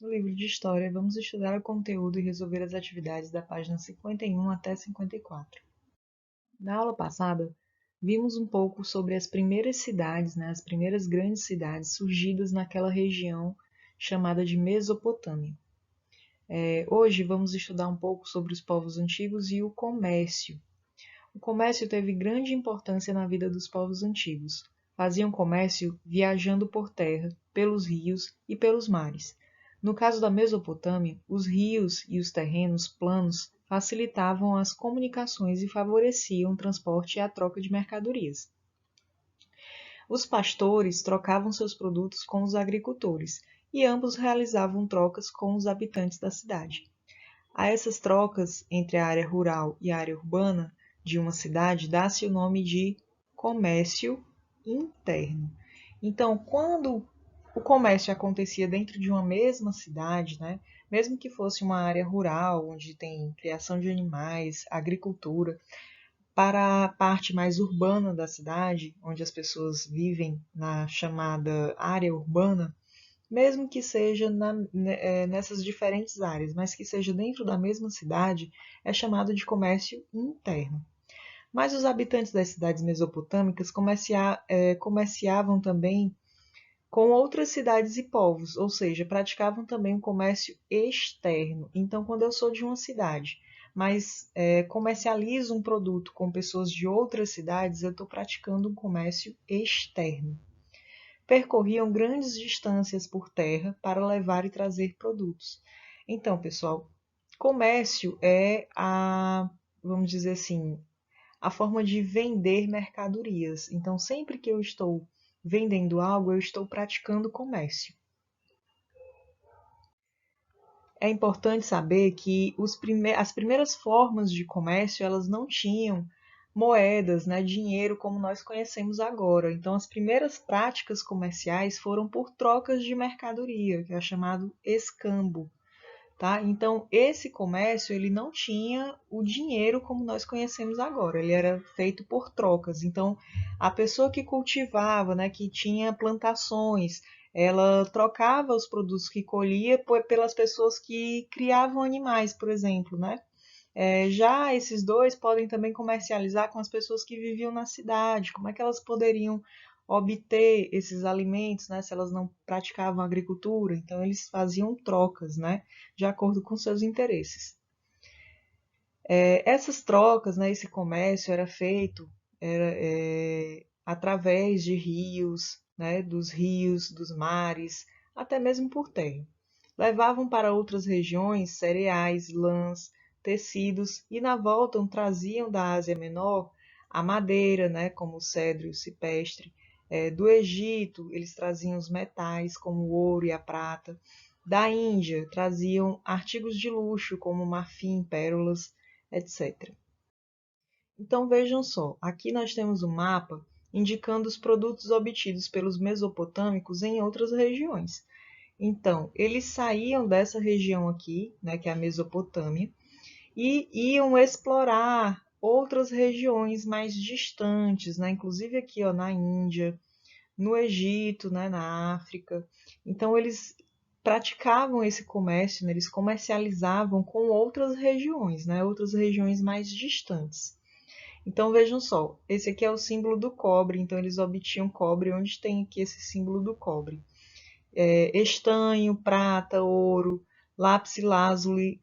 No livro de História, vamos estudar o conteúdo e resolver as atividades da página 51 até 54. Na aula passada, vimos um pouco sobre as primeiras cidades, as primeiras grandes cidades surgidas naquela região chamada de Mesopotâmia. Hoje vamos estudar um pouco sobre os povos antigos e o comércio. O comércio teve grande importância na vida dos povos antigos. Faziam comércio viajando por terra, pelos rios e pelos mares. No caso da Mesopotâmia, os rios e os terrenos planos facilitavam as comunicações e favoreciam o transporte e a troca de mercadorias. Os pastores trocavam seus produtos com os agricultores e ambos realizavam trocas com os habitantes da cidade. A essas trocas entre a área rural e a área urbana de uma cidade dá-se o nome de comércio interno. Então, quando o comércio acontecia dentro de uma mesma cidade, mesmo que fosse uma área rural, onde tem criação de animais, agricultura, para a parte mais urbana da cidade, onde as pessoas vivem na chamada área urbana, mesmo que seja nessas diferentes áreas, mas que seja dentro da mesma cidade, é chamado de comércio interno. Mas os habitantes das cidades mesopotâmicas comerciavam também com outras cidades e povos, ou seja, praticavam também um comércio externo. Então, quando eu sou de uma cidade, mas comercializo um produto com pessoas de outras cidades, eu estou praticando um comércio externo. Percorriam grandes distâncias por terra para levar e trazer produtos. Então, pessoal, comércio é vamos dizer assim, a forma de vender mercadorias. Então, sempre que eu estou vendendo algo, eu estou praticando comércio. É importante saber que as primeiras formas de comércio elas não tinham moedas, dinheiro como nós conhecemos agora. Então, as primeiras práticas comerciais foram por trocas de mercadoria, que é chamado escambo. Tá? Então, esse comércio ele não tinha o dinheiro como nós conhecemos agora, ele era feito por trocas. Então, a pessoa que cultivava, que tinha plantações, ela trocava os produtos que colhia pelas pessoas que criavam animais, por exemplo, já esses dois podem também comercializar com as pessoas que viviam na cidade, como é que elas poderiam obter esses alimentos, se elas não praticavam agricultura, então eles faziam trocas, de acordo com seus interesses. Essas trocas, esse comércio era feito através de rios, dos rios, dos mares, até mesmo por terra. Levavam para outras regiões cereais, lãs, tecidos e na volta traziam da Ásia Menor a madeira, como o cedro e o cipestre. Do Egito, eles traziam os metais, como o ouro e a prata. Da Índia, traziam artigos de luxo, como marfim, pérolas, etc. Então vejam só, aqui nós temos um mapa indicando os produtos obtidos pelos mesopotâmicos em outras regiões. Então, eles saíam dessa região aqui, que é a Mesopotâmia, e iam explorar outras regiões mais distantes, inclusive aqui na Índia, no Egito, na África. Então, eles praticavam esse comércio, eles comercializavam com outras regiões mais distantes. Então, vejam só, esse aqui é o símbolo do cobre, então eles obtinham cobre onde tem aqui esse símbolo do cobre. Estanho, prata, ouro, lápis-lazuli,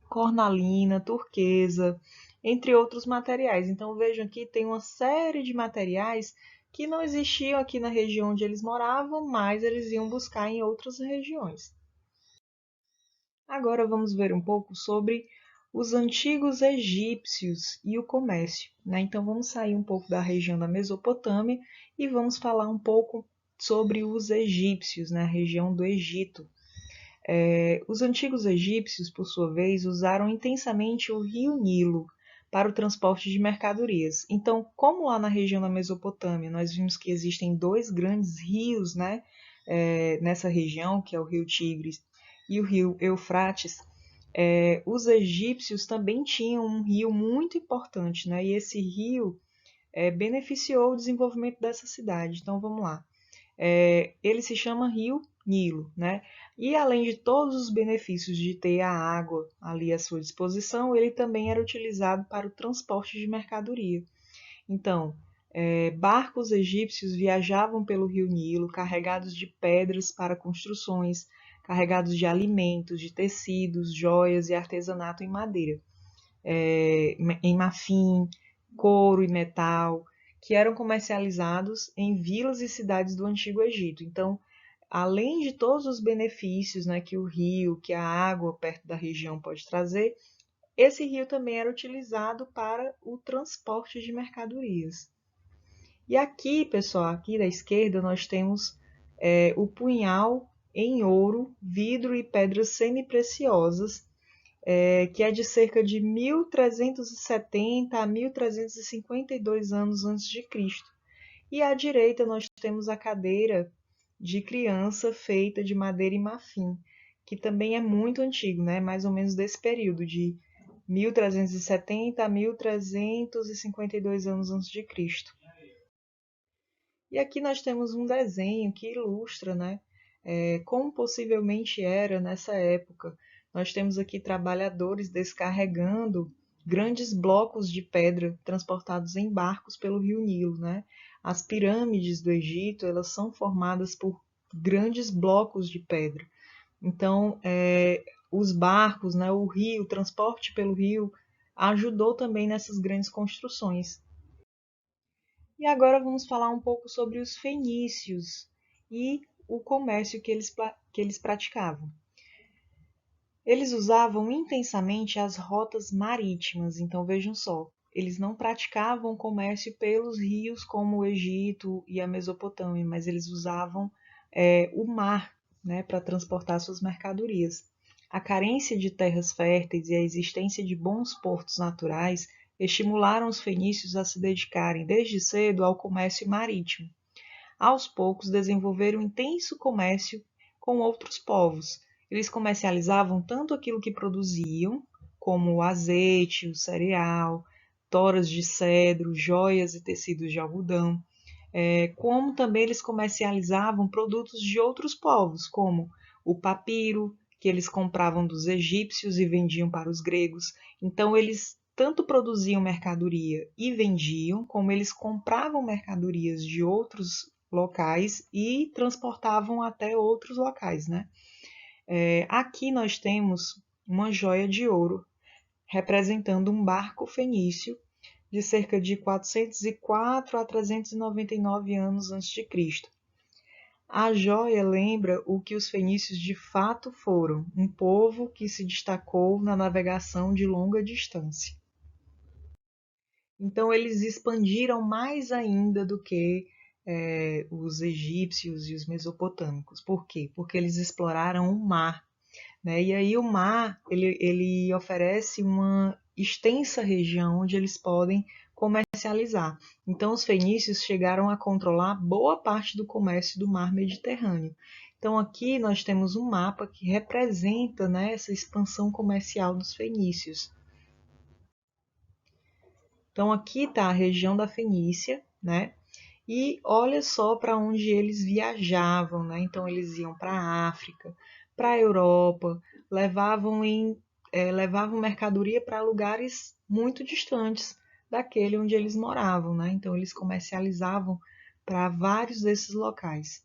cornalina, turquesa, entre outros materiais. Então vejam aqui tem uma série de materiais que não existiam aqui na região onde eles moravam, mas eles iam buscar em outras regiões. Agora vamos ver um pouco sobre os antigos egípcios e o comércio. Então vamos sair um pouco da região da Mesopotâmia e vamos falar um pouco sobre os egípcios, a região do Egito. Os antigos egípcios, por sua vez, usaram intensamente o rio Nilo para o transporte de mercadorias. Então, como lá na região da Mesopotâmia nós vimos que existem dois grandes rios, nessa região, que é o rio Tigres e o rio Eufrates, os egípcios também tinham um rio muito importante, e esse rio beneficiou o desenvolvimento dessa cidade. Então, vamos lá. Ele se chama Rio Nilo, né? E além de todos os benefícios de ter a água ali à sua disposição, ele também era utilizado para o transporte de mercadoria. Então, barcos egípcios viajavam pelo rio Nilo carregados de pedras para construções, carregados de alimentos, de tecidos, joias e artesanato em madeira, em marfim, couro e metal, que eram comercializados em vilas e cidades do Antigo Egito. Então, além de todos os benefícios, né, que o rio, que a água perto da região pode trazer, esse rio também era utilizado para o transporte de mercadorias. E aqui, pessoal, aqui da esquerda nós temos o punhal em ouro, vidro e pedras semipreciosas, que é de cerca de 1370 a 1352 anos antes de Cristo. E à direita nós temos a cadeira de criança feita de madeira e marfim, que também é muito antigo, né? Mais ou menos desse período de 1370 a 1352 anos antes de Cristo. E aqui nós temos um desenho que ilustra, né, como possivelmente era nessa época. Nós temos aqui trabalhadores descarregando grandes blocos de pedra transportados em barcos pelo rio Nilo, né? As pirâmides do Egito, elas são formadas por grandes blocos de pedra. Então, os barcos, né, o rio, o transporte pelo rio, ajudou também nessas grandes construções. E agora vamos falar um pouco sobre os fenícios e o comércio que eles praticavam. Eles usavam intensamente as rotas marítimas, então vejam só, eles não praticavam comércio pelos rios como o Egito e a Mesopotâmia, mas eles usavam o mar, né, para transportar suas mercadorias. A carência de terras férteis e a existência de bons portos naturais estimularam os fenícios a se dedicarem desde cedo ao comércio marítimo. Aos poucos, desenvolveram um intenso comércio com outros povos. Eles comercializavam tanto aquilo que produziam, como o azeite, o cereal, toras de cedro, joias e tecidos de algodão, como também eles comercializavam produtos de outros povos, como o papiro, que eles compravam dos egípcios e vendiam para os gregos. Então, eles tanto produziam mercadoria e vendiam, como eles compravam mercadorias de outros locais e transportavam até outros locais, né? Aqui nós temos uma joia de ouro representando um barco fenício de cerca de 404 a 399 anos antes de Cristo. A joia lembra o que os fenícios de fato foram, um povo que se destacou na navegação de longa distância. Então eles expandiram mais ainda do que os egípcios e os mesopotâmicos. Por quê? Porque eles exploraram o mar, né? E aí o mar ele oferece uma extensa região onde eles podem comercializar. Então os fenícios chegaram a controlar boa parte do comércio do mar Mediterrâneo. Então aqui nós temos um mapa que representa, né, essa expansão comercial dos fenícios. Então aqui está a região da Fenícia, né? E olha só para onde eles viajavam, né? Então eles iam para a África, para a Europa, levavam mercadoria para lugares muito distantes daquele onde eles moravam, né? Então eles comercializavam para vários desses locais.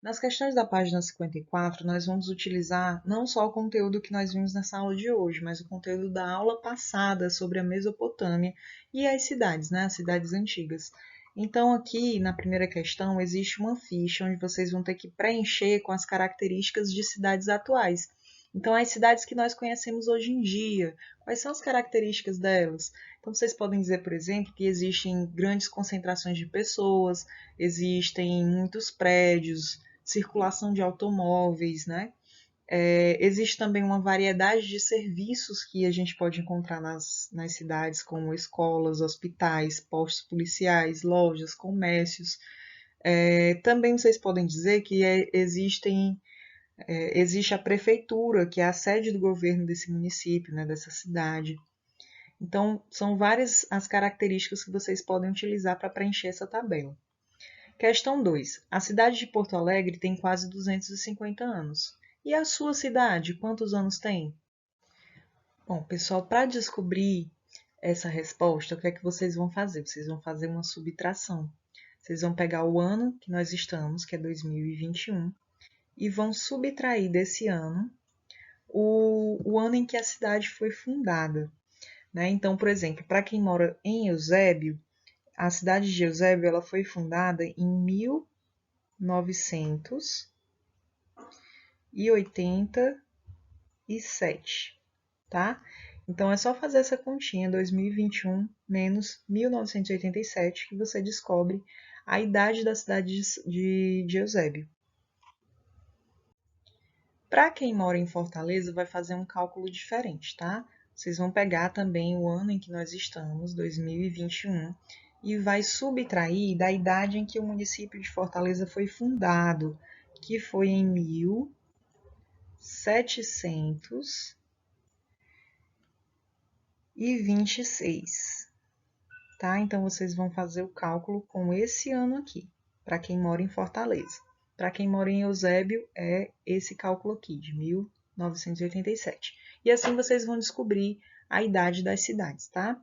Nas questões da página 54, nós vamos utilizar não só o conteúdo que nós vimos nessa aula de hoje, mas o conteúdo da aula passada sobre a Mesopotâmia e as cidades, né, as cidades antigas. Então, aqui na primeira questão, existe uma ficha onde vocês vão ter que preencher com as características de cidades atuais. Então, as cidades que nós conhecemos hoje em dia, quais são as características delas? Então, vocês podem dizer, por exemplo, que existem grandes concentrações de pessoas, existem muitos prédios, circulação de automóveis, né? Existe também uma variedade de serviços que a gente pode encontrar nas cidades, como escolas, hospitais, postos policiais, lojas, comércios. Também vocês podem dizer que existe a prefeitura, que é a sede do governo desse município, né, dessa cidade. Então, são várias as características que vocês podem utilizar para preencher essa tabela. Questão 2. A cidade de Porto Alegre tem quase 250 anos. E a sua cidade, quantos anos tem? Bom, pessoal, para descobrir essa resposta, o que é que vocês vão fazer? Vocês vão fazer uma subtração. Vocês vão pegar o ano que nós estamos, que é 2021, e vão subtrair desse ano o ano em que a cidade foi fundada. Né? Então, por exemplo, para quem mora em Eusébio, a cidade de Eusébio ela foi fundada em 1987, tá? Então, é só fazer essa continha, 2021 menos 1987, que você descobre a idade da cidade de Eusébio. Para quem mora em Fortaleza, vai fazer um cálculo diferente, tá? Vocês vão pegar também o ano em que nós estamos, 2021, e vai subtrair da idade em que o município de Fortaleza foi fundado, que foi em 1726, tá? Então, vocês vão fazer o cálculo com esse ano aqui, para quem mora em Fortaleza. Para quem mora em Eusébio, é esse cálculo aqui, de 1987. E assim vocês vão descobrir a idade das cidades, tá?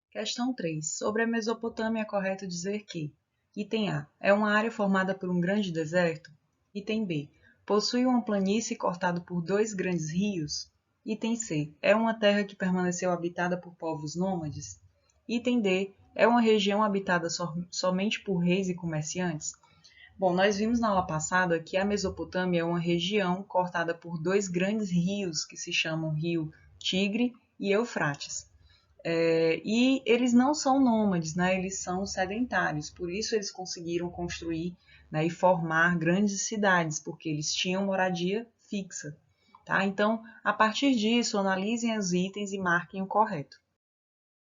Questão 3. Sobre a Mesopotâmia é correto dizer que: item A. É uma área formada por um grande deserto. Item B. Possui uma planície cortada por 2 grandes rios. Item C. É uma terra que permaneceu habitada por povos nômades. Item D. É uma região habitada somente por reis e comerciantes. Bom, nós vimos na aula passada que a Mesopotâmia é uma região cortada por 2 grandes rios que se chamam Rio Tigre e Eufrates. E eles não são nômades, né? Eles são sedentários, por isso eles conseguiram construir, né, e formar grandes cidades, porque eles tinham moradia fixa. Tá? Então, a partir disso, analisem os itens e marquem o correto.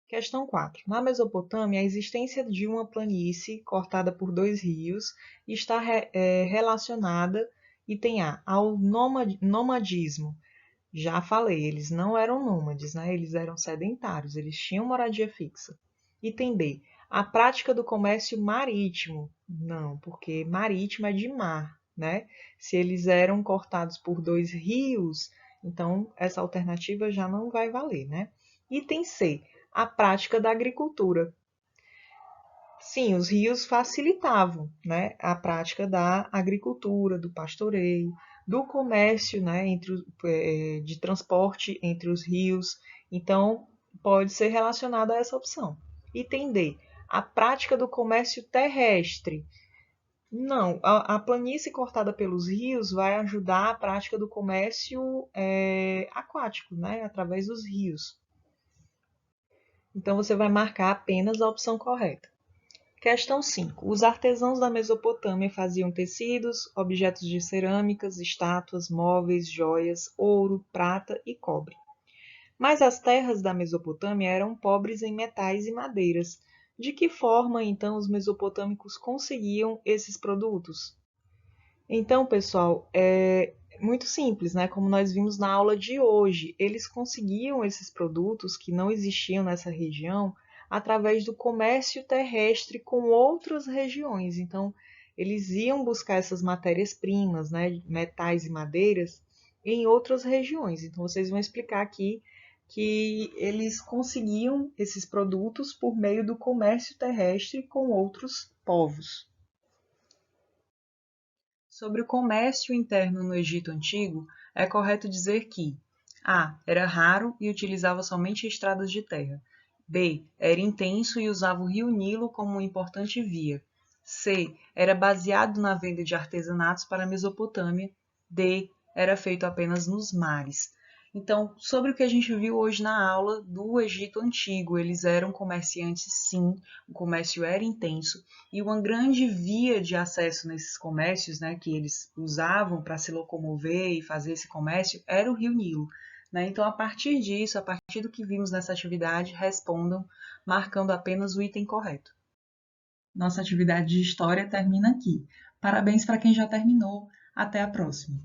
Questão 4. Na Mesopotâmia, a existência de uma planície cortada por 2 rios está relacionada, item A, ao nomadismo. Já falei, eles não eram nômades, né? Eles eram sedentários, eles tinham moradia fixa. Item B, a prática do comércio marítimo. Não, porque marítimo é de mar, né? Se eles eram cortados por 2 rios, então essa alternativa já não vai valer, né? Item C, a prática da agricultura. Sim, os rios facilitavam, né, a prática da agricultura, do pastoreio, do comércio, né, de transporte entre os rios. Então, pode ser relacionado a essa opção. Item D, a prática do comércio terrestre. Não, a planície cortada pelos rios vai ajudar a prática do comércio aquático, né, através dos rios. Então, você vai marcar apenas a opção correta. Questão 5. Os artesãos da Mesopotâmia faziam tecidos, objetos de cerâmicas, estátuas, móveis, joias, ouro, prata e cobre. Mas as terras da Mesopotâmia eram pobres em metais e madeiras. De que forma, então, os mesopotâmicos conseguiam esses produtos? Então, pessoal, é muito simples, né? Como nós vimos na aula de hoje, eles conseguiam esses produtos que não existiam nessa região através do comércio terrestre com outras regiões. Então, eles iam buscar essas matérias-primas, né, metais e madeiras, em outras regiões. Então, vocês vão explicar aqui que eles conseguiam esses produtos por meio do comércio terrestre com outros povos. Sobre o comércio interno no Egito Antigo, é correto dizer que: A. Era raro e utilizava somente estradas de terra. B. Era intenso e usava o rio Nilo como uma importante via. C. Era baseado na venda de artesanatos para a Mesopotâmia. D. Era feito apenas nos mares. Então, sobre o que a gente viu hoje na aula do Egito Antigo, eles eram comerciantes, sim, o comércio era intenso, e uma grande via de acesso nesses comércios, né, que eles usavam para se locomover e fazer esse comércio, era o Rio Nilo. Né? Então, a partir disso, a partir do que vimos nessa atividade, respondam marcando apenas o item correto. Nossa atividade de história termina aqui. Parabéns para quem já terminou. Até a próxima!